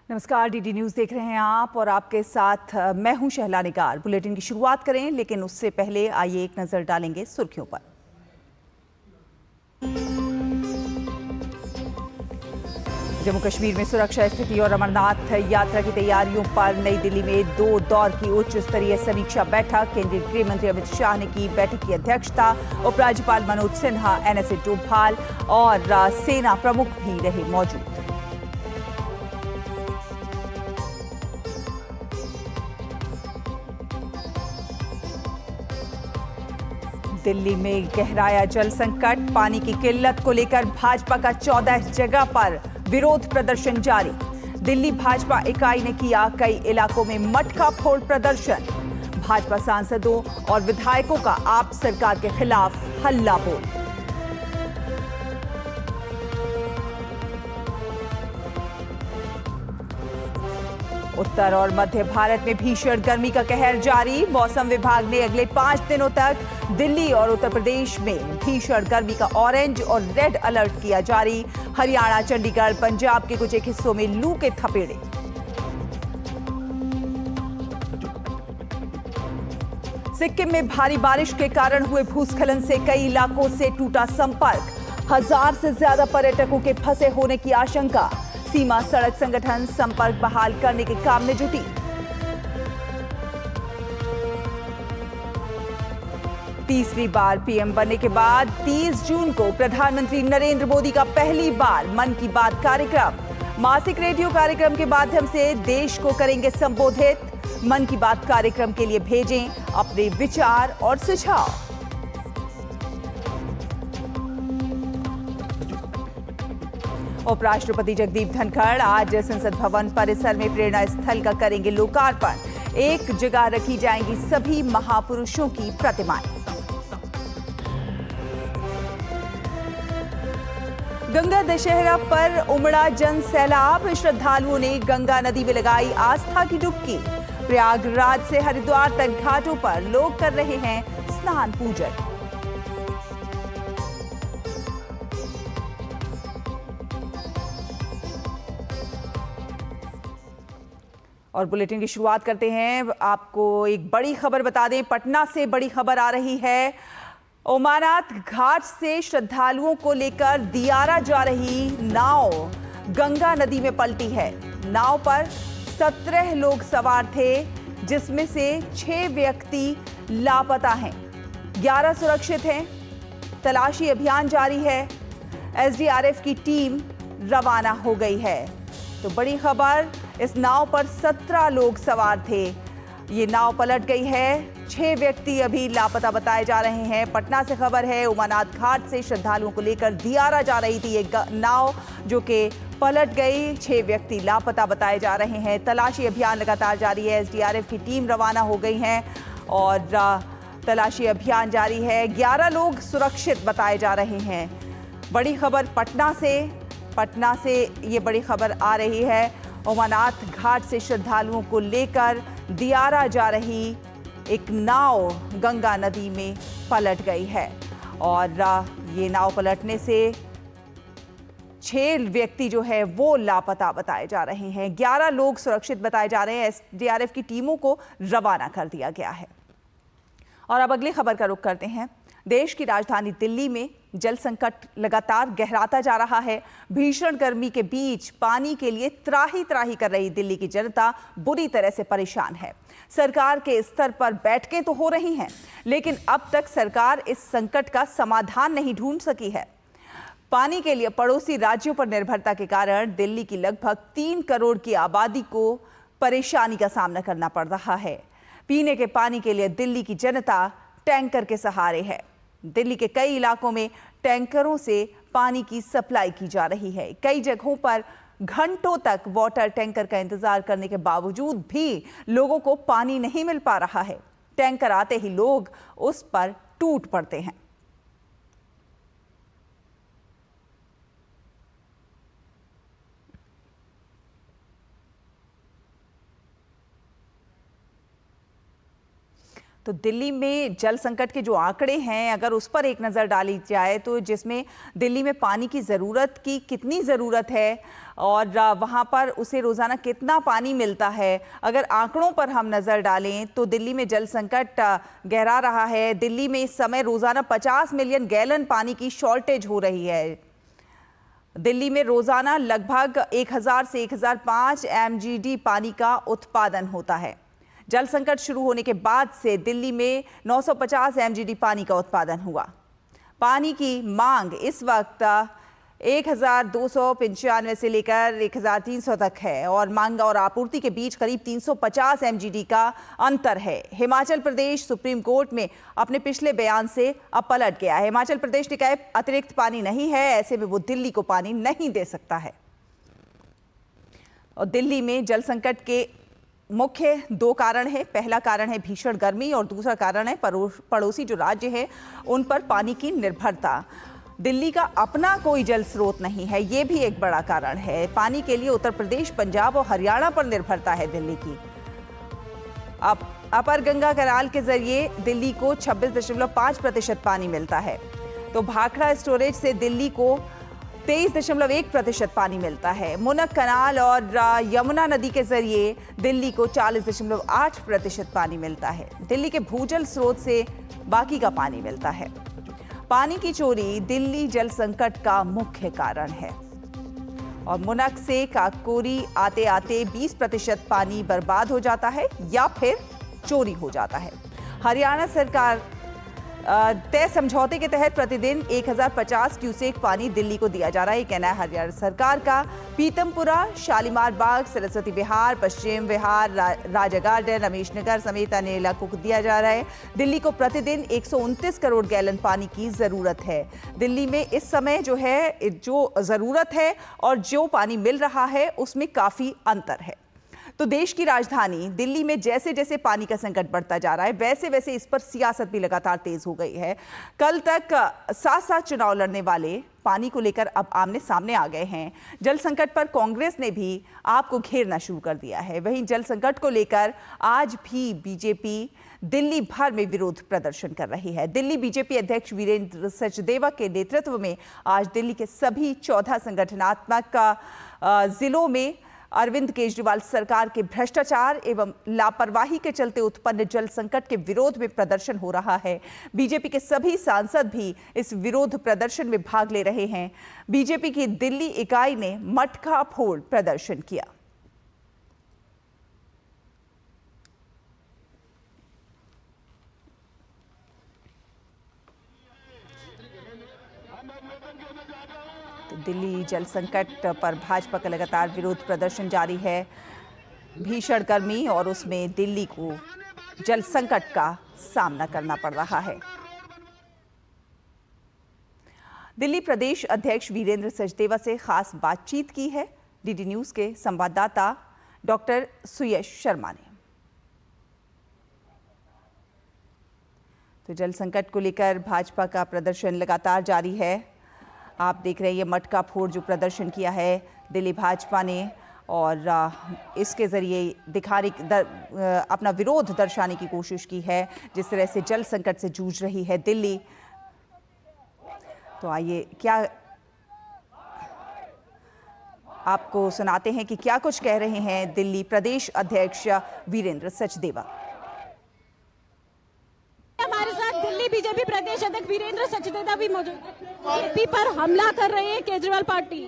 नमस्कार, DD news देख रहे हैं आप और आपके साथ मैं हूं शहला निगार। बुलेटिन की शुरुआत करें, लेकिन उससे पहले आइए एक नजर डालेंगे सुर्खियों पर। जम्मू कश्मीर में सुरक्षा स्थिति और अमरनाथ यात्रा की तैयारियों पर नई दिल्ली में 2 दौर की उच्च स्तरीय समीक्षा बैठक। केंद्रीय गृह मंत्री अमित शाह ने की बैठक की अध्यक्षता। उपराज्यपाल मनोज सिन्हा, एनएसए डोभाल और सेना प्रमुख भी रहे मौजूद। दिल्ली में गहराया जल संकट। पानी की किल्लत को लेकर भाजपा का 14 जगह पर विरोध प्रदर्शन जारी। दिल्ली भाजपा इकाई ने किया कई इलाकों में मटका फोड़ प्रदर्शन। भाजपा सांसदों और विधायकों का आप सरकार के खिलाफ हल्ला बोल। उत्तर और मध्य भारत में भीषण गर्मी का कहर जारी। मौसम विभाग ने अगले 5 दिनों तक दिल्ली और उत्तर प्रदेश में भीषण गर्मी का ऑरेंज और रेड अलर्ट किया जारी। हरियाणा, चंडीगढ़, पंजाब के कुछ एक हिस्सों में लू के थपेड़े। सिक्किम में भारी बारिश के कारण हुए भूस्खलन से कई इलाकों से टूटा संपर्क। 1000 से ज्यादा पर्यटकों के फंसे होने की आशंका। सीमा सड़क संगठन संपर्क बहाल करने के काम में जुटी। तीसरी बार पीएम बनने के बाद 30 जून को प्रधानमंत्री नरेंद्र मोदी का पहली बार मन की बात कार्यक्रम। मासिक रेडियो कार्यक्रम के माध्यम से देश को करेंगे संबोधित। मन की बात कार्यक्रम के लिए भेजें अपने विचार और सुझाव। उपराष्ट्रपति जगदीप धनखड़ आज संसद भवन परिसर में प्रेरणा स्थल का करेंगे लोकार्पण। एक जगह रखी जाएंगी सभी महापुरुषों की प्रतिमाएं। गंगा दशहरा पर उमड़ा जन सैलाब। श्रद्धालुओं ने गंगा नदी में लगाई आस्था की डुबकी। प्रयागराज से हरिद्वार तक घाटों पर लोग कर रहे हैं स्नान पूजन। और बुलेटिन की शुरुआत करते हैं। आपको एक बड़ी खबर बता दें, पटना से बड़ी खबर आ रही है। ओमानाथ घाट से श्रद्धालुओं को लेकर दियारा जा रही नाव गंगा नदी में पलटी है। नाव पर 17 लोग सवार थे, जिसमें से 6 व्यक्ति लापता हैं। 11 सुरक्षित हैं। तलाशी अभियान जारी है। एसडीआरएफ की टीम रवाना हो गई है। तो बड़ी खबर, इस नाव पर 17 लोग सवार थे। ये नाव पलट गई है। 6 व्यक्ति अभी लापता बताए जा रहे हैं। पटना से खबर है, उमानाथ घाट से श्रद्धालुओं को लेकर दियारा जा रही थी ये नाव, जो कि पलट गई। 6 व्यक्ति लापता बताए जा रहे हैं। तलाशी अभियान लगातार जारी है। एसडीआरएफ की टीम रवाना हो गई है और तलाशी अभियान जारी है। 11 लोग सुरक्षित बताए जा रहे हैं। बड़ी खबर पटना से ये बड़ी खबर आ रही है। उमानाथ घाट से श्रद्धालुओं को लेकर दियारा जा रही एक नाव गंगा नदी में पलट गई है और ये नाव पलटने से 6 व्यक्ति जो है वो लापता बताए जा रहे हैं। 11 लोग सुरक्षित बताए जा रहे हैं। एसडीआरएफ की टीमों को रवाना कर दिया गया है। और अब अगली खबर का रुख करते हैं। देश की राजधानी दिल्ली में जल संकट लगातार गहराता जा रहा है। भीषण गर्मी के बीच पानी के लिए त्राही त्राही कर रही दिल्ली की जनता बुरी तरह से परेशान है। सरकार के स्तर पर बैठकें तो हो रही हैं, लेकिन अब तक सरकार इस संकट का समाधान नहीं ढूंढ सकी है। पानी के लिए पड़ोसी राज्यों पर निर्भरता के कारण दिल्ली की लगभग 3 करोड़ की आबादी को परेशानी का सामना करना पड़ रहा है। पीने के पानी के लिए दिल्ली की जनता टैंकर के सहारे है। दिल्ली के कई इलाकों में टैंकरों से पानी की सप्लाई की जा रही है। कई जगहों पर घंटों तक वाटर टैंकर का इंतजार करने के बावजूद भी लोगों को पानी नहीं मिल पा रहा है। टैंकर आते ही लोग उस पर टूट पड़ते हैं। तो दिल्ली में जल संकट के जो आंकड़े हैं, अगर उस पर एक नज़र डाली जाए तो जिसमें दिल्ली में पानी की ज़रूरत की कितनी ज़रूरत है और वहाँ पर उसे रोज़ाना कितना पानी मिलता है, अगर आंकड़ों पर हम नज़र डालें तो दिल्ली में जल संकट गहरा रहा है। दिल्ली में इस समय रोज़ाना 50 मिलियन गैलन पानी की शॉर्टेज हो रही है। दिल्ली में रोज़ाना लगभग 1000 से 1005 MGD पानी का उत्पादन होता है। जल संकट शुरू होने के बाद से दिल्ली में 950 MGD पानी का उत्पादन हुआ। पानी की मांग इस वक्त 1295 से लेकर 1300 तक है और मांग और आपूर्ति के बीच करीब 350 MGD का अंतर है। हिमाचल प्रदेश सुप्रीम कोर्ट में अपने पिछले बयान से अब पलट गया है। हिमाचल प्रदेश ने कहा अतिरिक्त पानी नहीं है, ऐसे में वो दिल्ली को पानी नहीं दे सकता है। और दिल्ली में जल संकट के मुख्य 2 कारण हैं। पहला कारण है भीषण गर्मी और दूसरा कारण है पड़ोसी जो राज्य है उन पर पानी की निर्भरता। दिल्ली का अपना कोई जल स्रोत नहीं है, ये भी एक बड़ा कारण है। पानी के लिए उत्तर प्रदेश, पंजाब और हरियाणा पर निर्भरता है दिल्ली की। अब अपर गंगा कैनाल के जरिए दिल्ली को 26.5% पानी मिलता है, तो भाखड़ा स्टोरेज से दिल्ली को 23.1% पानी मिलता है। मुनक कनाल और यमुना नदी के जरिए दिल्ली को 40.8% पानी मिलता है। दिल्ली के भूजल स्रोत से बाकी का पानी मिलता है। पानी की चोरी दिल्ली जल संकट का मुख्य कारण है और मुनक से काकोरी आते आते 20% पानी बर्बाद हो जाता है या फिर चोरी हो जाता है। हरियाणा सरकार तय समझौते के तहत प्रतिदिन 1050 क्यूसेक पानी दिल्ली को दिया जा रहा है। ये कहना है हरियाणा सरकार का। पीतमपुरा, शालीमार बाग, सरस्वती विहार, पश्चिम विहार, राजा गार्डन, रमेश नगर समेत अन्य इलाकों को दिया जा रहा है। दिल्ली को प्रतिदिन 129 करोड़ गैलन पानी की जरूरत है। दिल्ली में इस समय जो है जो जरूरत है और जो पानी मिल रहा है उसमें काफी अंतर है। तो देश की राजधानी दिल्ली में जैसे जैसे पानी का संकट बढ़ता जा रहा है वैसे वैसे इस पर सियासत भी लगातार तेज हो गई है। कल तक साथ साथ चुनाव लड़ने वाले पानी को लेकर अब आमने सामने आ गए हैं। जल संकट पर कांग्रेस ने भी आपको घेरना शुरू कर दिया है। वहीं जल संकट को लेकर आज भी बीजेपी दिल्ली भर में विरोध प्रदर्शन कर रही है। दिल्ली बीजेपी अध्यक्ष वीरेंद्र सचदेवा के नेतृत्व में आज दिल्ली के सभी 14 संगठनात्मक जिलों में अरविंद केजरीवाल सरकार के भ्रष्टाचार एवं लापरवाही के चलते उत्पन्न जल संकट के विरोध में प्रदर्शन हो रहा है। बीजेपी के सभी सांसद भी इस विरोध प्रदर्शन में भाग ले रहे हैं। बीजेपी की दिल्ली इकाई ने मटका फोड़ प्रदर्शन किया। तो दिल्ली जल संकट पर भाजपा का लगातार विरोध प्रदर्शन जारी है। भीषण गर्मी और उसमें दिल्ली को जल संकट का सामना करना पड़ रहा है। दिल्ली प्रदेश अध्यक्ष वीरेंद्र सचदेवा से खास बातचीत की है डीडी न्यूज के संवाददाता डॉक्टर सुयश शर्मा ने। तो जल संकट को लेकर भाजपा का प्रदर्शन लगातार जारी है। आप देख रहे हैं ये मटका फोड़ जो प्रदर्शन किया है दिल्ली भाजपा ने और इसके जरिए दिखाने अपना विरोध दर्शाने की कोशिश की है जिस तरह से जल संकट से जूझ रही है दिल्ली। तो आइए क्या आपको सुनाते हैं कि क्या कुछ कह रहे हैं दिल्ली प्रदेश अध्यक्ष वीरेंद्र सचदेवा। हमारे साथ दिल्ली बीजेपी प्रदेश अध्यक्ष वीरेंद्र सचदेवा भी मौजूद हैं। एपी पर हमला कर रहे हैं केजरीवाल पार्टी।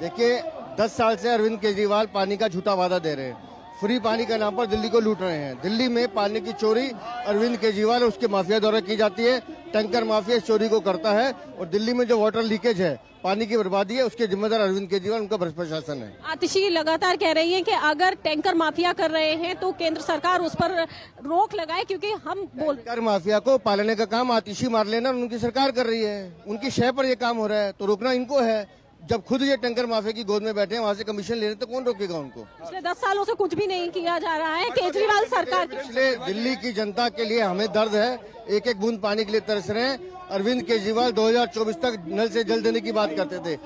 देखिए 10 साल से अरविंद केजरीवाल पानी का झूठा वादा दे रहे हैं। फ्री पानी के नाम पर दिल्ली को लूट रहे हैं। दिल्ली में पानी की चोरी अरविंद केजरीवाल और उसके माफिया द्वारा की जाती है। टैंकर माफिया इस चोरी को करता है और दिल्ली में जो वाटर लीकेज है, पानी की बर्बादी है, उसके जिम्मेदार अरविंद केजरीवाल, उनका भ्रष्ट प्रशासन है। आतिशी लगातार कह रही है कि अगर टैंकर माफिया कर रहे हैं तो केंद्र सरकार उस पर रोक लगाए, क्योंकि हम टैंकर माफिया को पालने का काम आतिशी मार लेना उनकी सरकार कर रही है। उनकी शय पर यह काम हो रहा है तो रोकना इनको है। जब खुद ये टैंकर माफिया की गोद में बैठे हैं, वहाँ से कमीशन ले रहे तो कौन रोकेगा उनको? पिछले 10 सालों से कुछ भी नहीं किया जा रहा है केजरीवाल सरकार। पिछले दिल्ली की जनता के लिए हमें दर्द है, एक एक बूंद पानी के लिए तरस रहे हैं। अरविंद केजरीवाल 2024 तक नल से जल देने की बात करते थे।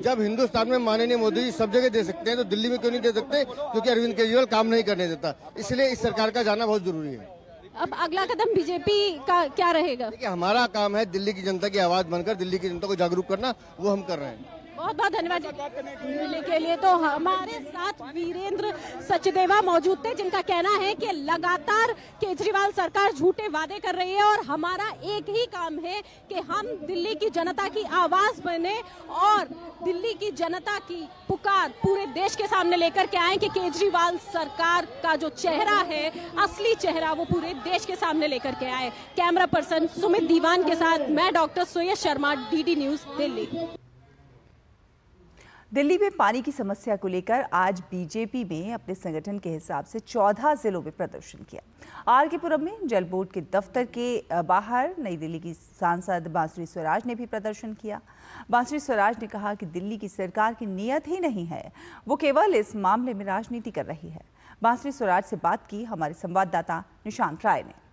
जब हिंदुस्तान में माननीय मोदी जी सब जगह दे सकते हैं तो दिल्ली में क्यों नहीं दे सकते? क्योंकि अरविंद केजरीवाल काम नहीं करने देता। इसलिए इस सरकार का जाना बहुत जरूरी है। अब अगला कदम बीजेपी का क्या रहेगा? देखिए, हमारा काम है दिल्ली की जनता की आवाज बनकर दिल्ली की जनता को जागरूक करना, वो हम कर रहे हैं। बहुत बहुत धन्यवाद दिल्ली के लिए। तो हमारे साथ वीरेंद्र सचदेवा मौजूद थे, जिनका कहना है कि लगातार केजरीवाल सरकार झूठे वादे कर रही है और हमारा एक ही काम है कि हम दिल्ली की जनता की आवाज बने और दिल्ली की जनता की पुकार पूरे देश के सामने लेकर के आए कि केजरीवाल सरकार का जो चेहरा है, असली चेहरा, वो पूरे देश के सामने लेकर के आए। कैमरा पर्सन सुमित दीवान के साथ मैं डॉक्टर सुयश शर्मा, DD न्यूज दिल्ली। दिल्ली में पानी की समस्या को लेकर आज बीजेपी ने अपने संगठन के हिसाब से 14 जिलों में प्रदर्शन किया। RK पुरम में जल बोर्ड के दफ्तर के बाहर नई दिल्ली की सांसद बांसुरी स्वराज ने भी प्रदर्शन किया। बांसुरी स्वराज ने कहा कि दिल्ली की सरकार की नीयत ही नहीं है, वो केवल इस मामले में राजनीति कर रही है। बांसुरी स्वराज से बात की हमारे संवाददाता निशांत राय ने।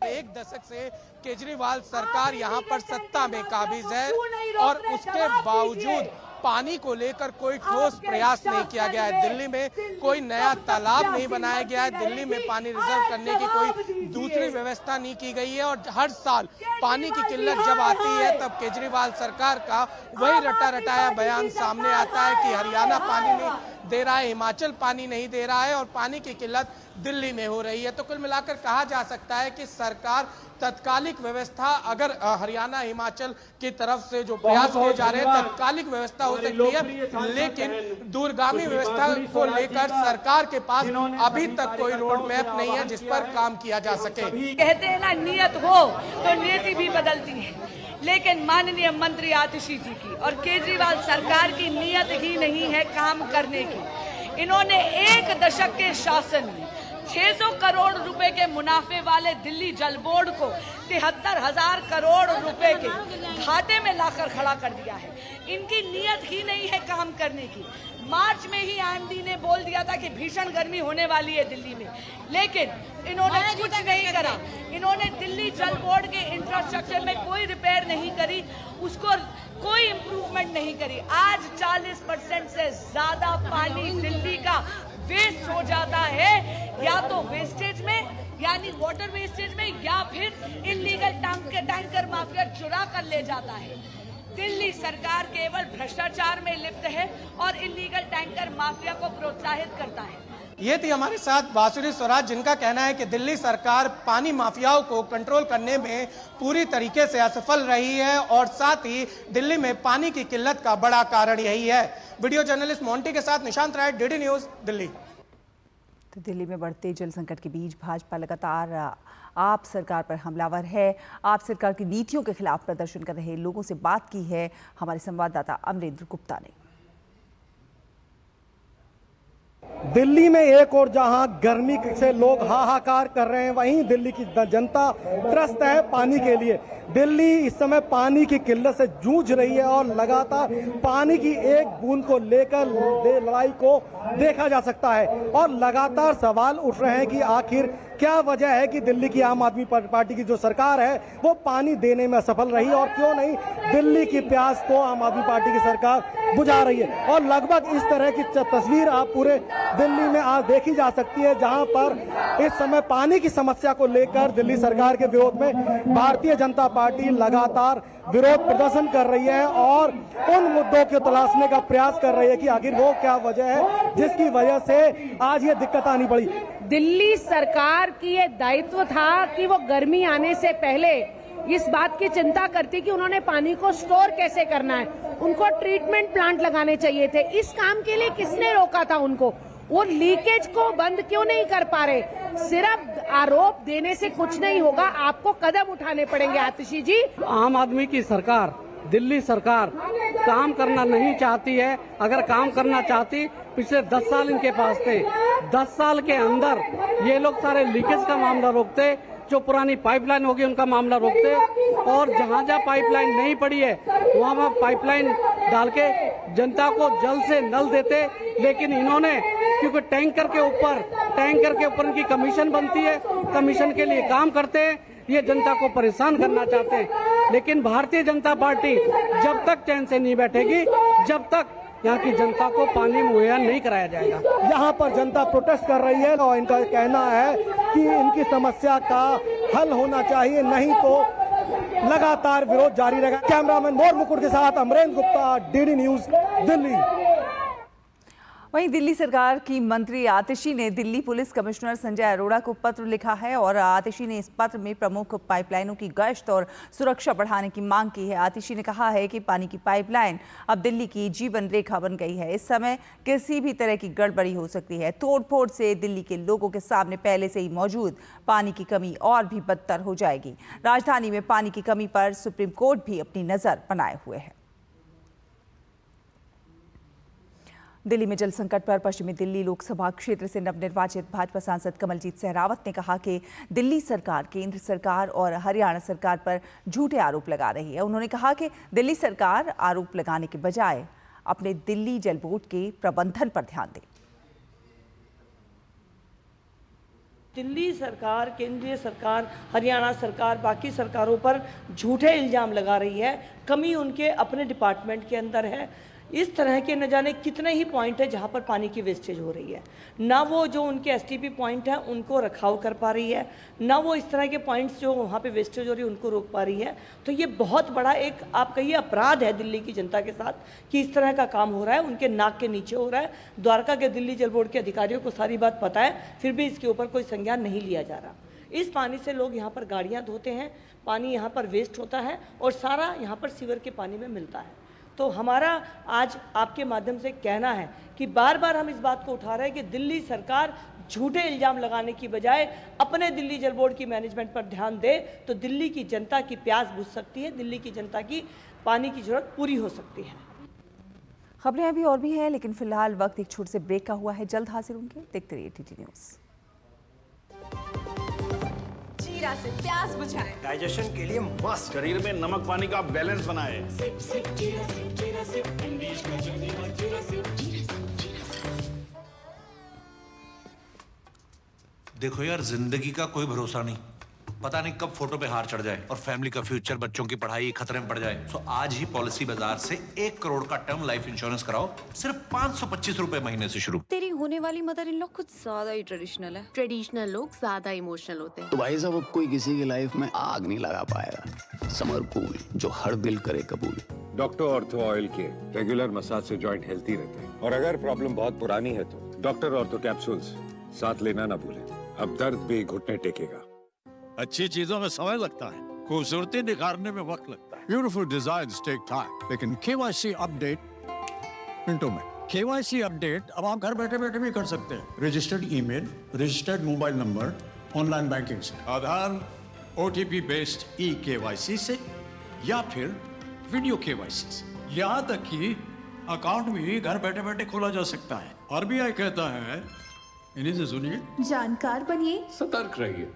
एक दशक से केजरीवाल सरकार यहां पर सत्ता में काबिज है और उसके बावजूद पानी को लेकर कोई ठोस प्रयास नहीं किया गया है। दिल्ली में कोई नया तालाब नहीं बनाया गया है, दिल्ली में पानी रिजर्व करने की कोई दूसरी व्यवस्था नहीं की गई है और हर साल पानी की किल्लत जब आती है तब केजरीवाल सरकार का वही रटा रटाया बयान सामने आता है कि हरियाणा पानी नहीं दे रहा है, हिमाचल पानी नहीं दे रहा है और पानी की किल्लत दिल्ली में हो रही है। तो कुल मिलाकर कहा जा सकता है कि सरकार तत्कालिक व्यवस्था अगर हरियाणा हिमाचल की तरफ से जो प्रयास किए जा रहे हैं तत्कालिक व्यवस्था हो सकती है, लेकिन दूरगामी व्यवस्था को लेकर सरकार के पास अभी तक कोई रोड मैप नहीं है जिस पर काम किया जा सके। कहते हैं ना, नियत हो तो नीति भी बदलती है, लेकिन माननीय मंत्री आतिशी जी की और केजरीवाल सरकार की नियत ही नहीं है काम करने की। इन्होंने एक दशक के शासन में 600 करोड़ रुपए के मुनाफे वाले दिल्ली जल बोर्ड को 73,000 करोड़ रुपए के घाटे में लाकर खड़ा कर दिया है। इनकी नियत ही नहीं है काम करने की। मार्च में ही IMD ने बोल दिया था कि भीषण गर्मी होने वाली है दिल्ली में, लेकिन इन्होंने कुछ नहीं करा। इन्होंने दिल्ली जल बोर्ड के इंफ्रास्ट्रक्चर में कोई रिपेयर नहीं करी, उसको कोई इम्प्रूवमेंट नहीं करी। आज 40% से ज्यादा पानी दिल्ली का वेस्ट हो जाता है, या तो वेस्टेज में यानी वाटर वेस्टेज में, या फिर इलीगल टैंकर माफिया चुरा कर ले जाता है। दिल्ली सरकार केवल भ्रष्टाचार में लिप्त है और इलीगल टैंकर माफिया को प्रोत्साहित करता है। ये थी हमारे साथ बांसुरी स्वराज, जिनका कहना है कि दिल्ली सरकार पानी माफियाओं को कंट्रोल करने में पूरी तरीके से असफल रही है और साथ ही दिल्ली में पानी की किल्लत का बड़ा कारण यही है। वीडियो जर्नलिस्ट मोंटी के साथ निशांत राय, DD न्यूज दिल्ली। तो दिल्ली में बढ़ते जल संकट के बीच भाजपा लगातार आप सरकार पर हमलावर है। आप सरकार की नीतियों के खिलाफ प्रदर्शन कर रहे लोगों से बात की है हमारे संवाददाता अमरेंद्र गुप्ता ने। दिल्ली में एक और जहां गर्मी से लोग हाहाकार कर रहे हैं, वहीं दिल्ली की जनता त्रस्त है पानी के लिए। दिल्ली इस समय पानी की किल्लत से जूझ रही है और लगातार पानी की एक बूंद को लेकर लड़ाई को देखा जा सकता है और लगातार सवाल उठ रहे हैं कि आखिर क्या वजह है कि दिल्ली की आम आदमी पार्टी की जो सरकार है वो पानी देने में असफल रही और क्यों नहीं दिल्ली की प्यास को आम आदमी पार्टी की सरकार बुझा रही है। और लगभग इस तरह की तस्वीर आप पूरे दिल्ली में आज देखी जा सकती है, जहां पर इस समय पानी की समस्या को लेकर दिल्ली सरकार के विरोध में भारतीय जनता पार्टी लगातार विरोध प्रदर्शन कर रही है और उन मुद्दों को तलाशने का प्रयास कर रही है कि आखिर वो क्या वजह है जिसकी वजह से आज ये दिक्कत आनी पड़ी। दिल्ली सरकार की ये दायित्व था कि वो गर्मी आने से पहले इस बात की चिंता करती कि उन्होंने पानी को स्टोर कैसे करना है, उनको ट्रीटमेंट प्लांट लगाने चाहिए थे। इस काम के लिए किसने रोका था उनको? वो लीकेज को बंद क्यों नहीं कर पा रहे? सिर्फ आरोप देने से कुछ नहीं होगा, आपको कदम उठाने पड़ेंगे आतिशी जी। आम आदमी की सरकार, दिल्ली सरकार काम करना नहीं चाहती है। अगर काम करना चाहती, पिछले 10 साल इनके पास थे, 10 साल के अंदर ये लोग सारे लीकेज का मामला रोकते, जो पुरानी पाइपलाइन होगी उनका मामला रोकते और जहाँ जहाँ पाइपलाइन नहीं पड़ी है वहाँ पाइपलाइन डाल के जनता को जल से नल देते। लेकिन इन्होंने, क्योंकि टैंकर के ऊपर इनकी कमीशन बनती है, कमीशन के लिए काम करते हैं, ये जनता को परेशान करना चाहते हैं। लेकिन भारतीय जनता पार्टी जब तक चैन से नहीं बैठेगी, जब तक यहाँ की जनता को पानी मुहैया नहीं कराया जाएगा। यहाँ पर जनता प्रोटेस्ट कर रही है और इनका कहना है कि इनकी समस्या का हल होना चाहिए, नहीं तो लगातार विरोध जारी रहेगा। कैमरामैन मोर मुकुट के साथ अमरेंद्र गुप्ता, डीडी न्यूज, दिल्ली। वहीं दिल्ली सरकार की मंत्री आतिशी ने दिल्ली पुलिस कमिश्नर संजय अरोड़ा को पत्र लिखा है और आतिशी ने इस पत्र में प्रमुख पाइपलाइनों की गश्त और सुरक्षा बढ़ाने की मांग की है। आतिशी ने कहा है कि पानी की पाइपलाइन अब दिल्ली की जीवन रेखा बन गई है। इस समय किसी भी तरह की गड़बड़ी हो सकती है। तोड़फोड़ से दिल्ली के लोगों के सामने पहले से ही मौजूद पानी की कमी और भी बदतर हो जाएगी। राजधानी में पानी की कमी पर सुप्रीम कोर्ट भी अपनी नजर बनाए हुए है। दिल्ली में जल संकट पर पश्चिमी दिल्ली लोकसभा क्षेत्र से नवनिर्वाचित भाजपा सांसद कमलजीत सहरावत ने कहा कि दिल्ली सरकार केंद्र सरकार और हरियाणा सरकार पर झूठे आरोप लगा रही है। उन्होंने कहा कि दिल्ली सरकार आरोप लगाने के बजाय अपने दिल्ली जल बोर्ड के प्रबंधन पर ध्यान दे। दिल्ली सरकार, केंद्रीय सरकार, हरियाणा सरकार बाकी सरकारों पर झूठे इल्जाम लगा रही है। कमी उनके अपने डिपार्टमेंट के अंदर है। इस तरह के न जाने कितने ही पॉइंट है जहां पर पानी की वेस्टेज हो रही है। ना वो जो उनके एसटीपी पॉइंट हैं उनको रखाव कर पा रही है, ना वो इस तरह के पॉइंट्स जो वहां पे वेस्टेज हो रही है उनको रोक पा रही है। तो ये बहुत बड़ा एक आप कहिए अपराध है दिल्ली की जनता के साथ कि इस तरह का काम हो रहा है, उनके नाक के नीचे हो रहा है। द्वारका के दिल्ली जल बोर्ड के अधिकारियों को सारी बात पता है, फिर भी इसके ऊपर कोई संज्ञान नहीं लिया जा रहा। इस पानी से लोग यहाँ पर गाड़ियाँ धोते हैं, पानी यहाँ पर वेस्ट होता है और सारा यहाँ पर सीवर के पानी में मिलता है। तो हमारा आज आपके माध्यम से कहना है कि बार बार हम इस बात को उठा रहे हैं कि दिल्ली सरकार झूठे इल्जाम लगाने की बजाय अपने दिल्ली जल बोर्ड की मैनेजमेंट पर ध्यान दे तो दिल्ली की जनता की प्यास बुझ सकती है, दिल्ली की जनता की पानी की जरूरत पूरी हो सकती है। खबरें अभी और भी हैं, लेकिन फिलहाल वक्त एक छोटे से ब्रेक का हुआ है। जल्द हाजिर होंगे, देखते रहिए टीटी न्यूज़। जीरा से प्यास बुझाएं, डाइजेशन के लिए मस्त, शरीर में नमक पानी का बैलेंस बनाए। देखो यार, जिंदगी का कोई भरोसा नहीं, पता नहीं कब फोटो पे हार चढ़ जाए और फैमिली का फ्यूचर, बच्चों की पढ़ाई खतरे में पड़ जाए। तो आज ही पॉलिसी बाजार से 1 करोड़ का टर्म लाइफ इंश्योरेंस कराओ, सिर्फ 525 रुपए महीने से शुरू। तेरी होने वाली मदर इन लॉ कुछ ज्यादा ही ट्रेडिशनल है। ट्रेडिशनल लोग ज्यादा इमोशनल होते हैं। तो भाई साहब, अब कोई किसी की लाइफ में आग नहीं लगा पाएगा। समर कूल, जो हर दिल करे कबूल। डॉक्टर ऑर्थो ऑयल के रेगुलर मसाज से जॉइंट हेल्थी रहते हैं और अगर प्रॉब्लम बहुत पुरानी है तो डॉक्टर ऑर्थो कैप्सूल्स साथ लेना ना भूलें। अब दर्द भी घुटने टेकेगा। अच्छी चीजों में समय लगता है, खूबसूरती निखारने में वक्त लगता है। ब्यूटीफुल डिजाइन्स टेक टाइम, लेकिन KYC अपडेट मिनटों में। KYC अपडेट अब आप घर बैठे बैठे भी कर सकते हैं। Registered email, registered mobile number, online banking से, आधार OTP बेस्ड eKYC से या फिर वीडियो KYC से। यहाँ तक कि अकाउंट भी घर बैठे बैठे खोला जा सकता है। RBI कहता है, इन्हीं से सुनिए, जानकार बनिए, सतर्क रहिए।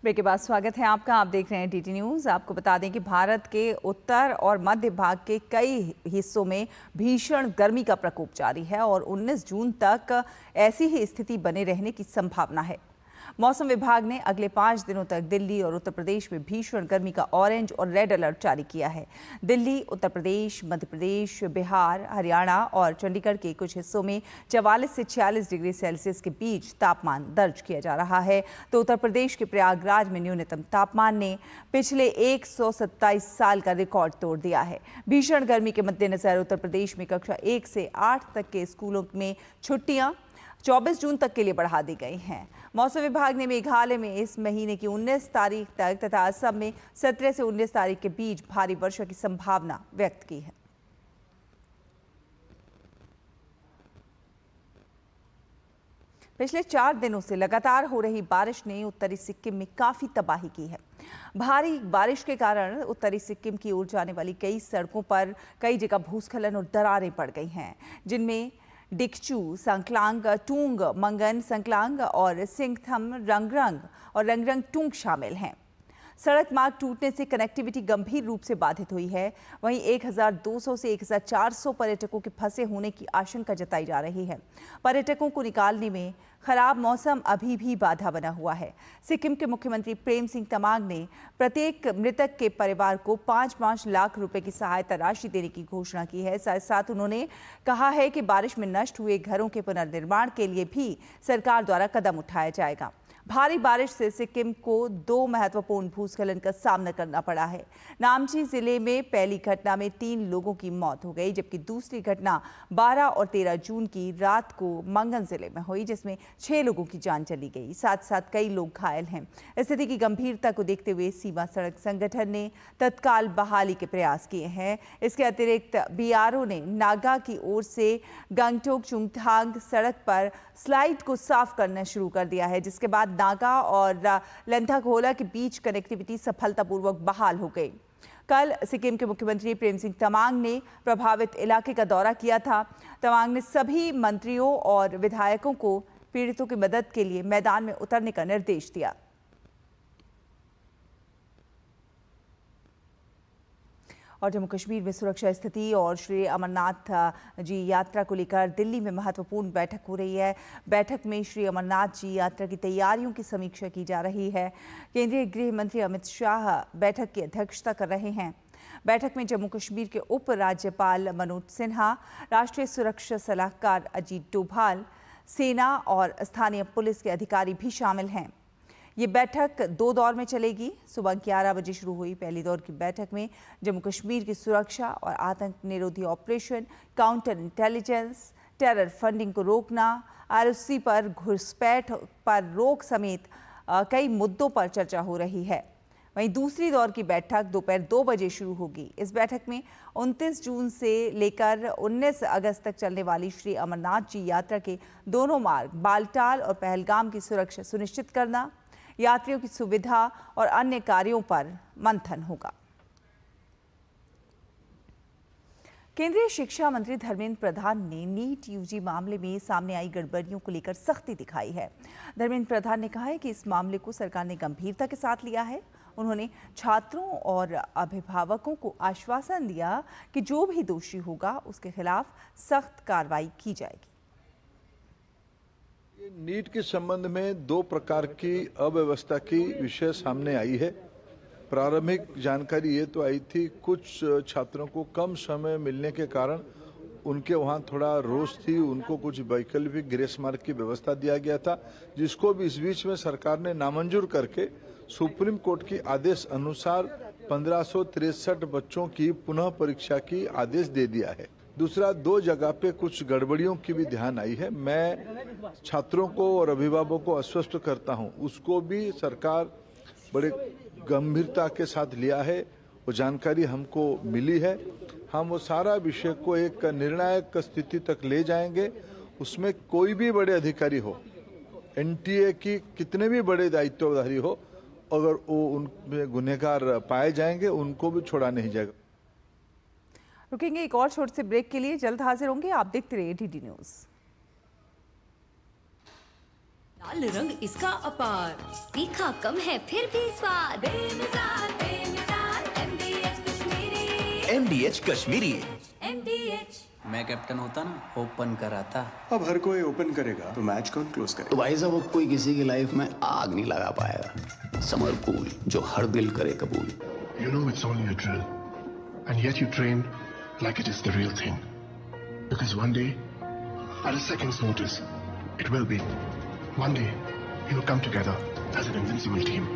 ब्रेक के बाद स्वागत है आपका। आप देख रहे हैं टीटी न्यूज़। आपको बता दें कि भारत के उत्तर और मध्य भाग के कई हिस्सों में भीषण गर्मी का प्रकोप जारी है और 19 जून तक ऐसी ही स्थिति बने रहने की संभावना है। मौसम विभाग ने अगले 5 दिनों तक दिल्ली और उत्तर प्रदेश में भीषण गर्मी का ऑरेंज और रेड अलर्ट जारी किया है। दिल्ली, उत्तर प्रदेश, मध्य प्रदेश, बिहार, हरियाणा और चंडीगढ़ के कुछ हिस्सों में 44 से 46 डिग्री सेल्सियस के बीच तापमान दर्ज किया जा रहा है। तो उत्तर प्रदेश के प्रयागराज में न्यूनतम तापमान ने पिछले 127 साल का रिकॉर्ड तोड़ दिया है। भीषण गर्मी के मद्देनजर उत्तर प्रदेश में कक्षा 1 से 8 तक के स्कूलों में छुट्टियां 24 जून तक के लिए बढ़ा दी गई हैं। मौसम विभाग ने मेघालय में इस महीने की 19 तारीख तक तथा असम में 17 से 19 तारीख के बीच भारी वर्षा की संभावना व्यक्त की है। पिछले 4 दिनों से लगातार हो रही बारिश ने उत्तरी सिक्किम में काफी तबाही की है। भारी बारिश के कारण उत्तरी सिक्किम की ओर जाने वाली कई सड़कों पर कई जगह भूस्खलन और दरारें पड़ गई हैं, जिनमें डिक्चू, संकलांग, टूंग, मंगन, संकलांग और सिंगथम, रंगरंग और रंगरंग टूंग शामिल हैं। सड़क मार्ग टूटने से कनेक्टिविटी गंभीर रूप से बाधित हुई है। वहीं 1200 से 1400 पर्यटकों के फंसे होने की आशंका जताई जा रही है। पर्यटकों को निकालने में खराब मौसम अभी भी बाधा बना हुआ है। सिक्किम के मुख्यमंत्री प्रेम सिंह तमांग ने प्रत्येक मृतक के परिवार को 5-5 लाख रुपए की सहायता राशि देने की घोषणा की है। साथ साथ उन्होंने कहा है कि बारिश में नष्ट हुए घरों के पुनर्निर्माण के लिए भी सरकार द्वारा कदम उठाया जाएगा। भारी बारिश से सिक्किम को 2 महत्वपूर्ण भूस्खलन का सामना करना पड़ा है। नामची जिले में पहली घटना में 3 लोगों की मौत हो गई, जबकि दूसरी घटना 12 और 13 जून की रात को मंगन जिले में हुई, जिसमें 6 लोगों की जान चली गई। साथ साथ कई लोग घायल हैं। स्थिति की गंभीरता को देखते हुए सीमा सड़क संगठन ने तत्काल बहाली के प्रयास किए हैं। इसके अतिरिक्त बीआरओ ने नागा की ओर से गंगटोक चुंगथांग सड़क पर स्लाइड को साफ करना शुरू कर दिया है, जिसके बाद नागा और लंथाखोला के बीच कनेक्टिविटी सफलतापूर्वक बहाल हो गई। कल सिक्किम के मुख्यमंत्री प्रेम सिंह तमांग ने प्रभावित इलाके का दौरा किया था। तमांग ने सभी मंत्रियों और विधायकों को पीड़ितों की मदद के लिए मैदान में उतरने का निर्देश दिया। और जम्मू कश्मीर में सुरक्षा स्थिति और श्री अमरनाथ जी यात्रा को लेकर दिल्ली में महत्वपूर्ण बैठक हो रही है। बैठक में श्री अमरनाथ जी यात्रा की तैयारियों की समीक्षा की जा रही है। केंद्रीय गृह मंत्री अमित शाह बैठक की अध्यक्षता कर रहे हैं। बैठक में जम्मू कश्मीर के उप राज्यपाल मनोज सिन्हा, राष्ट्रीय सुरक्षा सलाहकार अजीत डोभाल, सेना और स्थानीय पुलिस के अधिकारी भी शामिल हैं। ये बैठक 2 दौर में चलेगी। सुबह 11 बजे शुरू हुई पहली दौर की बैठक में जम्मू कश्मीर की सुरक्षा और आतंक निरोधी operation, counter intelligence, terror funding को रोकना, आरओसी पर घुसपैठ पर रोक समेत कई मुद्दों पर चर्चा हो रही है। वहीं दूसरी दौर की बैठक दोपहर 2 बजे शुरू होगी। इस बैठक में 29 जून से लेकर 19 अगस्त तक चलने वाली श्री अमरनाथ जी यात्रा के दोनों मार्ग बालटाल और पहलगाम की सुरक्षा सुनिश्चित करना, यात्रियों की सुविधा और अन्य कार्यों पर मंथन होगा। केंद्रीय शिक्षा मंत्री धर्मेंद्र प्रधान ने नीट यूजी मामले में सामने आई गड़बड़ियों को लेकर सख्ती दिखाई है। धर्मेंद्र प्रधान ने कहा है कि इस मामले को सरकार ने गंभीरता के साथ लिया है। उन्होंने छात्रों और अभिभावकों को आश्वासन दिया कि जो भी दोषी होगा उसके खिलाफ सख्त कार्रवाई की जाएगी। नीट के संबंध में 2 प्रकार की अव्यवस्था की विषय सामने आई है। प्रारंभिक जानकारी ये तो आई थी, कुछ छात्रों को कम समय मिलने के कारण उनके वहाँ थोड़ा रोष थी, उनको कुछ वैकल्पिक ग्रेस मार्क की व्यवस्था दिया गया था, जिसको भी इस बीच में सरकार ने नामंजूर करके सुप्रीम कोर्ट की आदेश अनुसार 1563 बच्चों की पुनः परीक्षा की आदेश दे दिया है। दूसरा, 2 जगह पे कुछ गड़बड़ियों की भी ध्यान आई है। मैं छात्रों को और अभिभावकों को आश्वस्त करता हूं, उसको भी सरकार बड़े गंभीरता के साथ लिया है। वो जानकारी हमको मिली है। हम वो सारा विषय को एक निर्णायक स्थिति तक ले जाएंगे। उसमें कोई भी बड़े अधिकारी हो, एनटीए की कितने भी बड़े दायित्वधारी हो, अगर वो उनमें गुनहगार पाए जाएंगे उनको भी छोड़ा नहीं जाएगा। रुकेंगे एक और छोटे से ब्रेक के लिए, जल्द हाजिर होंगे। आप देखते रहिए डीडी न्यूज। लाल रंग इसका अपार, तीखा कम है फिर भी स्वाद। MDH कश्मीरी। MDH। मैं कैप्टन होता ना, ओपन कराता। अब हर कोई ओपन करेगा तो मैच कौन क्लोज करेगा? तो भाई साहब, अब कोई किसी की लाइफ में आग नहीं लगा पाएगा। समर कूल, जो हर दिल करे कबूल। You know it's only a drill, and yet you train like it is the real thing. Because one day, at a second's notice, it will be. One day, you'll come together as an invincible team.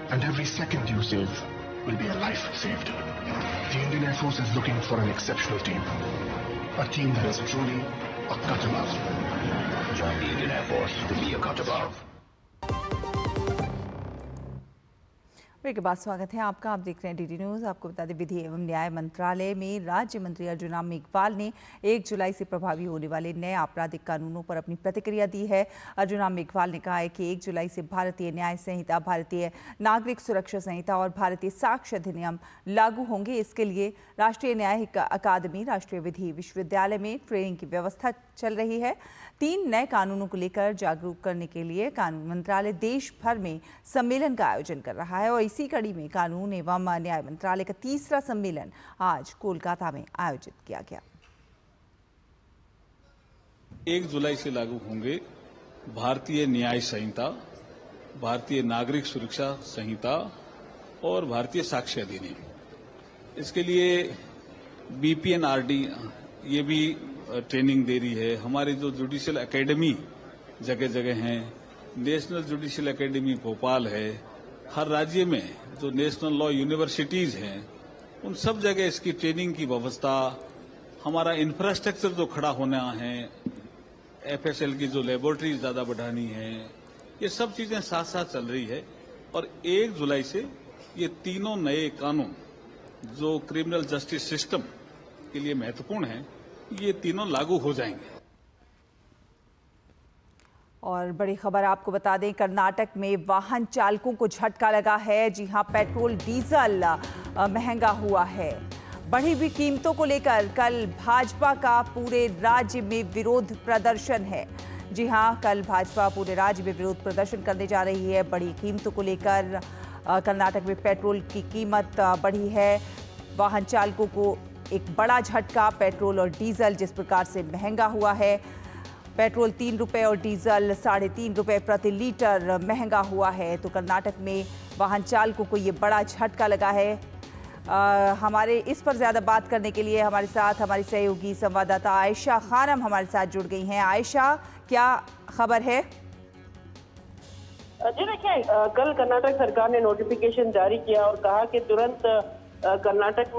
And every second you save will be a life saved. The Indian Air Force is looking for an exceptional team. A team that is truly a cut above. Join the Indian Air Force to be a cut above. के बाद स्वागत है आपका। आप देख रहे हैं DD news. आपको बता दें, विधि एवं न्याय मंत्रालय में राज्य मंत्री अर्जुन राम मेघवाल ने 1 जुलाई से प्रभावी होने वाले नए आपराधिक कानूनों पर अपनी प्रतिक्रिया दी है। अर्जुन राम मेघवाल ने कहा है कि 1 जुलाई से भारतीय न्याय संहिता, भारतीय नागरिक सुरक्षा संहिता और भारतीय साक्ष्य अधिनियम लागू होंगे। इसके लिए राष्ट्रीय न्यायिक अकादमी, राष्ट्रीय विधि विश्वविद्यालय में ट्रेनिंग की व्यवस्था चल रही है। 3 नए कानूनों को लेकर जागरूक करने के लिए कानून मंत्रालय देश भर में सम्मेलन का आयोजन कर रहा है और इसी कड़ी में कानून एवं न्याय मंत्रालय का 3रा सम्मेलन आज कोलकाता में आयोजित किया गया। 1 जुलाई से लागू होंगे भारतीय न्याय संहिता, भारतीय नागरिक सुरक्षा संहिता और भारतीय साक्ष्य अधिनियम। इसके लिए BPNRD ये भी ट्रेनिंग दे रही है। हमारी जो जुडिशियल एकेडमी जगह जगह हैं, नेशनल जुडिशियल एकेडमी भोपाल है, हर राज्य में जो नेशनल लॉ यूनिवर्सिटीज हैं उन सब जगह इसकी ट्रेनिंग की व्यवस्था, हमारा इंफ्रास्ट्रक्चर जो खड़ा होना है, FSL की जो लेबोरेटरीज ज्यादा बढ़ानी है, ये सब चीजें साथ साथ चल रही है। और 1 जुलाई से ये तीनों नए कानून जो क्रिमिनल जस्टिस सिस्टम के लिए महत्वपूर्ण हैं, ये तीनों लागू हो जाएंगे। और बड़ी खबर आपको बता दें, कर्नाटक में वाहन चालकों को झटका लगा है। जी हां, पेट्रोल डीजल महंगा हुआ है। बढ़ी हुई कीमतों को लेकर कल भाजपा का पूरे राज्य में विरोध प्रदर्शन है। जी हां, कल भाजपा पूरे राज्य में विरोध प्रदर्शन करने जा रही है। बढ़ी कीमतों को लेकर कर्नाटक में पेट्रोल की कीमत बढ़ी है। वाहन चालकों को एक बड़ा झटका, पेट्रोल और डीजल जिस प्रकार से महंगा हुआ है। पेट्रोल 3 रुपये और डीजल 3.5 रुपये प्रति लीटर महंगा हुआ है। तो कर्नाटक में वाहन चालकों को ये बड़ा झटका लगा है। हमारे इस पर ज़्यादा बात करने के लिए हमारे साथ हमारी सहयोगी संवाददाता आयशा खानम हमारे साथ जुड़ गई हैं। आयशा, क्या खबर है? जी देखिए, कल कर्नाटक सरकार ने नोटिफिकेशन जारी किया और कहा कि तुरंत कर्नाटक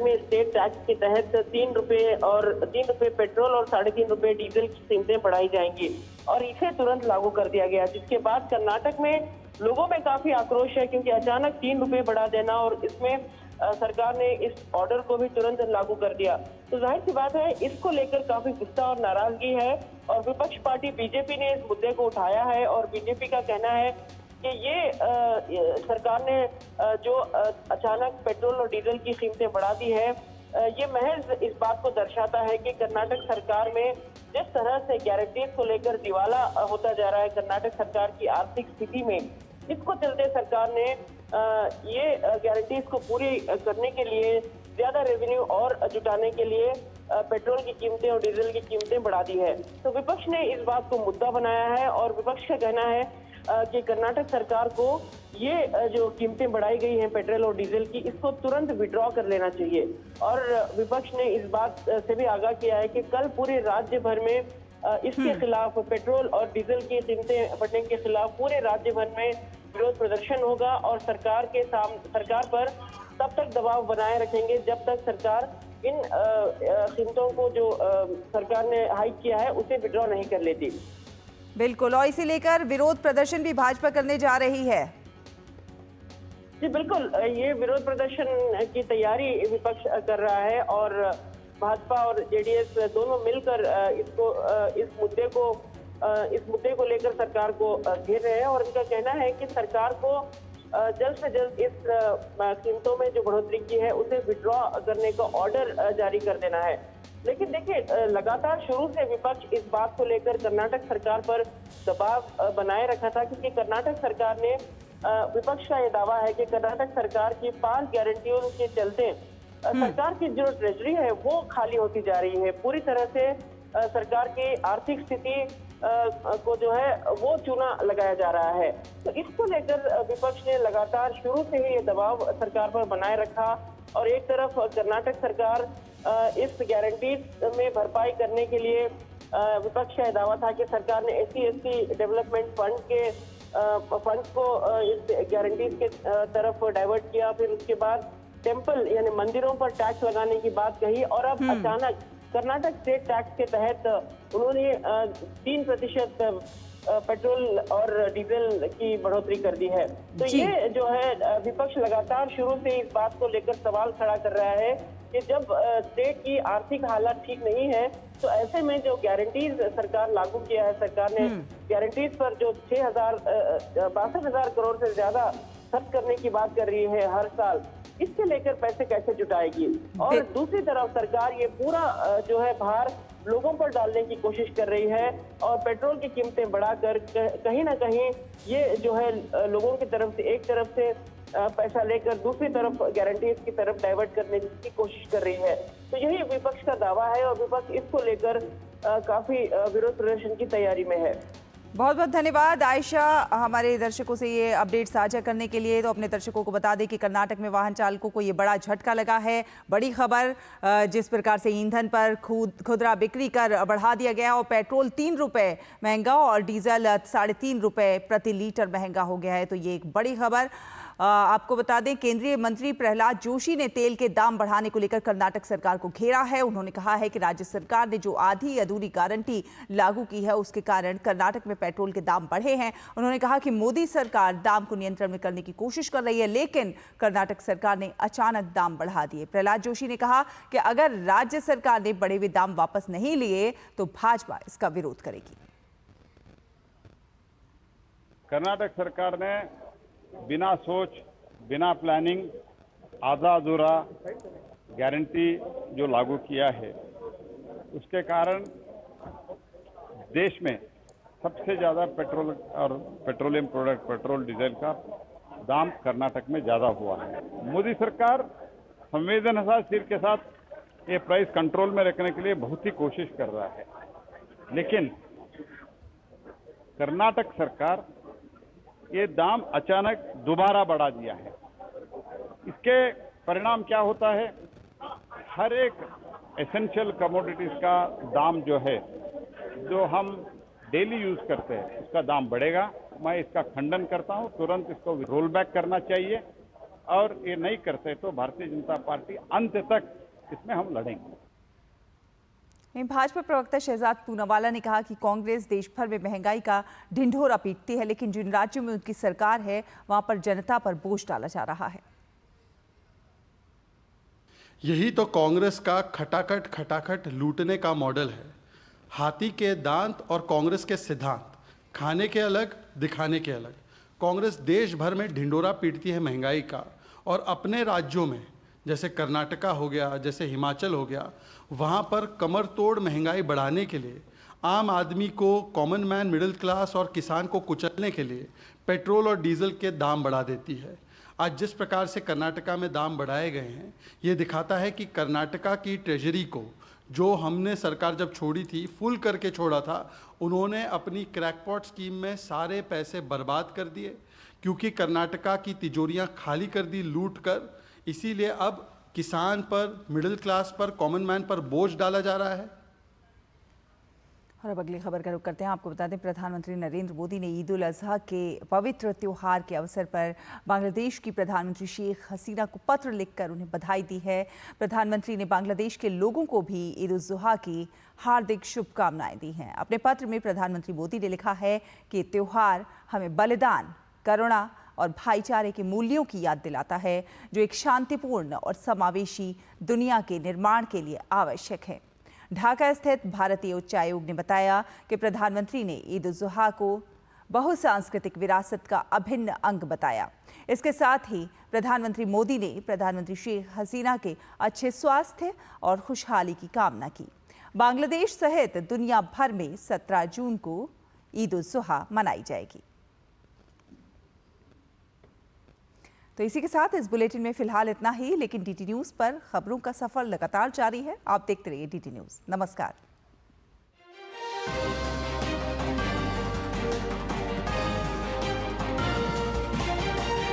में स्टेट टैक्स के तहत 3 रुपये पेट्रोल और 3.5 रुपये डीजल की कीमतें बढ़ाई जाएंगी और इसे तुरंत लागू कर दिया गया। जिसके बाद कर्नाटक में लोगों में काफी आक्रोश है, क्योंकि अचानक 3 रुपये बढ़ा देना और इसमें सरकार ने इस ऑर्डर को भी तुरंत लागू कर दिया। तो जाहिर सी बात है, इसको लेकर काफी गुस्सा और नाराजगी है और विपक्ष पार्टी बीजेपी ने इस मुद्दे को उठाया है और बीजेपी का कहना है कि ये सरकार ने जो अचानक पेट्रोल और डीजल की कीमतें बढ़ा दी है, ये महज इस बात को दर्शाता है कि कर्नाटक सरकार में जिस तरह से गारंटीज को लेकर दिवाला होता जा रहा है कर्नाटक सरकार की आर्थिक स्थिति में, इसको चलते सरकार ने ये गारंटीज को पूरी करने के लिए, ज्यादा रेवेन्यू और जुटाने के लिए पेट्रोल की कीमतें और डीजल की कीमतें बढ़ा दी है। तो विपक्ष ने इस बात को मुद्दा बनाया है और विपक्ष का कहना है कि कर्नाटक सरकार को ये जो कीमतें बढ़ाई गई हैं पेट्रोल और डीजल की, इसको तुरंत विड्रॉ कर लेना चाहिए। और विपक्ष ने इस बात से भी आगाह किया है कि कल पूरे राज्य भर में इसके खिलाफ, पेट्रोल और डीजल की कीमतें बढ़ने के खिलाफ पूरे राज्य भर में विरोध प्रदर्शन होगा और सरकार पर तब तक दबाव बनाए रखेंगे जब तक सरकार इन कीमतों को जो सरकार ने हाइक किया है उसे विड्रॉ नहीं कर लेती। बिल्कुल, और इसे लेकर विरोध प्रदर्शन भी भाजपा करने जा रही है। जी बिल्कुल, ये विरोध प्रदर्शन की तैयारी विपक्ष कर रहा है और भाजपा और जेडीएस दोनों मिलकर इस मुद्दे को लेकर सरकार को घेर रहे हैं और इनका कहना है कि सरकार को जल्द से जल्द इस कीमतों में जो बढ़ोतरी की है उसे विड्रॉ करने का ऑर्डर जारी कर देना है। लेकिन देखिए, लगातार शुरू से विपक्ष इस बात को लेकर कर्नाटक सरकार पर दबाव बनाए रखा था, क्योंकि कर्नाटक सरकार ने, विपक्ष का यह दावा है कि कर्नाटक सरकार की 5 गारंटियों के चलते सरकार की जो ट्रेजरी है वो खाली होती जा रही है। पूरी तरह से सरकार की आर्थिक स्थिति को जो है वो चूना लगाया जा रहा है। तो इसको लेकर विपक्ष ने लगातार शुरू से ही ये दबाव सरकार पर बनाए रखा और एक तरफ कर्नाटक सरकार इस गारंटीज में भरपाई करने के लिए, विपक्ष का दावा था कि सरकार ने SC डेवलपमेंट फंड को इस गारंटीज के तरफ डाइवर्ट किया। फिर उसके बाद टेम्पल यानी मंदिरों पर टैक्स लगाने की बात कही और अब अचानक कर्नाटक स्टेट टैक्स के तहत उन्होंने 3% पेट्रोल और डीजल की बढ़ोतरी कर दी है। तो ये जो है विपक्ष लगातार शुरू से इस बात को लेकर सवाल खड़ा कर रहा है कि जब स्टेट की आर्थिक हालत ठीक नहीं है तो ऐसे में जो गारंटीज सरकार लागू किया है, सरकार ने गारंटीज पर जो 62,000 करोड़ से ज्यादा खर्च करने की बात कर रही है हर साल, इससे लेकर पैसे कैसे जुटाएगी। और दूसरी तरफ सरकार ये पूरा जो है भार लोगों पर डालने की कोशिश कर रही है और पेट्रोल की कीमतें बढ़ाकर कहीं ना कहीं ये जो है लोगों की तरफ से एक तरफ से पैसा लेकर दूसरी तरफ गारंटीज की तरफ डाइवर्ट करने की कोशिश कर रही है। तो यही विपक्ष का दावा है और विपक्ष इसको लेकर काफी विरोध प्रदर्शन की तैयारी में है। बहुत बहुत धन्यवाद आयशा, हमारे दर्शकों से ये अपडेट साझा करने के लिए। तो अपने दर्शकों को बता दें कि कर्नाटक में वाहन चालकों को ये बड़ा झटका लगा है। बड़ी खबर, जिस प्रकार से ईंधन पर खुदरा बिक्री कर बढ़ा दिया गया और पेट्रोल 3 रुपये महंगा और डीजल 3.5 रुपये प्रति लीटर महंगा हो गया है। तो ये एक बड़ी खबर। आपको बता दें, केंद्रीय मंत्री प्रहलाद जोशी ने तेल के दाम बढ़ाने को लेकर कर्नाटक सरकार को घेरा है। उन्होंने कहा है कि राज्य सरकार ने जो आधी अधूरी गारंटी लागू की है उसके कारण कर्नाटक में पेट्रोल के दाम बढ़े हैं। उन्होंने कहा कि मोदी सरकार दाम को नियंत्रण में करने की कोशिश कर रही है, लेकिन कर्नाटक सरकार ने अचानक दाम बढ़ा दिए। प्रहलाद जोशी ने कहा कि अगर राज्य सरकार ने बढ़े हुए दाम वापस नहीं लिए तो भाजपा इसका विरोध करेगी। कर्नाटक सरकार ने बिना सोच, बिना प्लानिंग आधा अधूरा गारंटी जो लागू किया है, उसके कारण देश में सबसे ज़्यादा पेट्रोल और पेट्रोलियम प्रोडक्ट, पेट्रोल डीजल का दाम कर्नाटक में ज़्यादा हुआ है। मोदी सरकार संवेदनशील के साथ ये प्राइस कंट्रोल में रखने के लिए बहुत ही कोशिश कर रहा है, लेकिन कर्नाटक सरकार ये दाम अचानक दोबारा बढ़ा दिया है। इसके परिणाम क्या होता है, हर एक एसेंशियल कमोडिटीज का दाम जो है, जो हम डेली यूज करते हैं, उसका दाम बढ़ेगा। मैं इसका खंडन करता हूं, तुरंत इसको रोल बैक करना चाहिए और ये नहीं करते तो भारतीय जनता पार्टी अंत तक इसमें हम लड़ेंगे। भाजपा प्रवक्ता शहजाद पूनावाला ने कहा कि कांग्रेस देश भर में महंगाई का ढिंढोरा पीटती है, लेकिन जिन राज्यों में उनकी सरकार है वहां पर जनता पर बोझ डाला जा रहा है। यही तो कांग्रेस का खटाखट खटाखट लूटने का मॉडल है। हाथी के दांत और कांग्रेस के सिद्धांत, खाने के अलग दिखाने के अलग। कांग्रेस देश भर में ढिंढोरा पीटती है महंगाई का, और अपने राज्यों में जैसे कर्नाटका हो गया, जैसे हिमाचल हो गया, वहाँ पर कमर तोड़ महंगाई बढ़ाने के लिए, आम आदमी को, कॉमन मैन, मिडिल क्लास और किसान को कुचलने के लिए पेट्रोल और डीजल के दाम बढ़ा देती है। आज जिस प्रकार से कर्नाटका में दाम बढ़ाए गए हैं, ये दिखाता है कि कर्नाटका की ट्रेजरी को, जो हमने सरकार जब छोड़ी थी, फुल करके छोड़ा था, उन्होंने अपनी क्रैकपॉट स्कीम में सारे पैसे बर्बाद कर दिए, क्योंकि कर्नाटका की तिजोरियां खाली कर दी लूट कर। इसीलिए अब किसान पर, मिडिल क्लास पर, कॉमन मैन पर बोझ डाला जा रहा है। और अब अगली खबर का रुख करते हैं। आपको बता दें, प्रधानमंत्री नरेंद्र मोदी ने ईद उल अजहा के पवित्र त्योहार के अवसर पर बांग्लादेश की प्रधानमंत्री शेख हसीना को पत्र लिखकर उन्हें बधाई दी है। प्रधानमंत्री ने बांग्लादेश के लोगों को भी ईद उल अजहा की हार्दिक शुभकामनाएं दी हैं। अपने पत्र में प्रधानमंत्री मोदी ने लिखा है कि त्यौहार हमें बलिदान, करुणा और भाईचारे के मूल्यों की याद दिलाता है, जो एक शांतिपूर्ण और समावेशी दुनिया के निर्माण के लिए आवश्यक है। ढाका स्थित भारतीय उच्चायोग ने बताया कि प्रधानमंत्री ने ईद उल अजहा को बहुसांस्कृतिक विरासत का अभिन्न अंग बताया। इसके साथ ही प्रधानमंत्री मोदी ने प्रधानमंत्री शेख हसीना के अच्छे स्वास्थ्य और खुशहाली की कामना की। बांग्लादेश सहित दुनिया भर में 17 जून को ईद उल अजहा मनाई जाएगी। तो इसी के साथ इस बुलेटिन में फिलहाल इतना ही, लेकिन डीटी न्यूज़ पर खबरों का सफर लगातार जारी है। आप देखते रहिए डीटी न्यूज़। नमस्कार।